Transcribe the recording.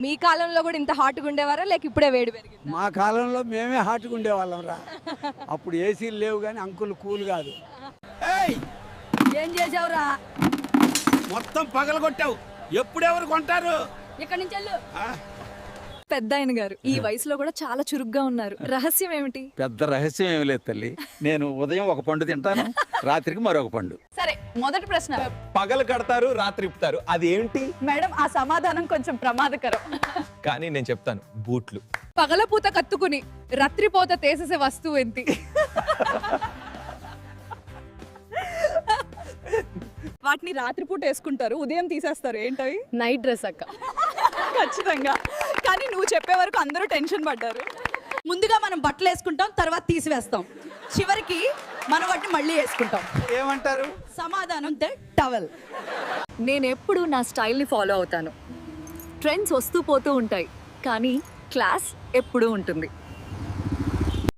మీ కాలంలో కూడా ఇంత హాట్గా ఉండేవారా లేక ఇప్పుడే వేడి పెరిగింది? మా కాలంలో మేమే హాట్గా ఉండేవాళ్ళం రా. అప్పుడు ఏసీలు లేవు కానీ అంకుల్ కూల్ కాదు. ఏం చేసావురా? మొత్తం పగలగొట్టావు. ఎప్పుడెవరు కొంటారు? ఇక్కడి నుంచి వెళ్ళు. పెద్ద ఆయన గారు ఈ వయసులో కూడా చాలా చురుగ్గా ఉన్నారు. రహస్యం ఏమిటి? పెద్ద రహస్యం ఏమి లేదు తల్లి. నేను ఉదయం ఒక పండు తింటాను, రాత్రికి మరొక పండు. సరే, మొదటి ప్రశ్న. పగలు కడతారు, రాత్రి ఇప్పుతారు, అది ఏంటి? మేడం, ఆ సమాధానం కొంచెం ప్రమాదకరం. కానీ నేను చెప్తాను, బూట్లు. పగలపూత కత్తుకుని రాత్రిపోత తీసేసే వస్తువు ఏంటి? వాటిని రాత్రిపూట వేసుకుంటారు, ఉదయం తీసేస్తారు. ఏంటవి? నైట్ డ్రెస్ అక్క. ఖచ్చితంగా. కానీ నువ్వు చెప్పే వరకు అందరూ టెన్షన్ పడ్డారు. ముందుగా మనం బట్టలు వేసుకుంటాం, తర్వాత తీసివేస్తాం, చివరికి మనం వాటిని మళ్ళీ వేసుకుంటాం. ఏమంటారు? సమాధానం టవల్. నేను ఎప్పుడు నా స్టైల్ని ఫాలో అవుతాను. ట్రెండ్స్ వస్తూ పోతూ ఉంటాయి, కానీ క్లాస్ ఎప్పుడూ ఉంటుంది.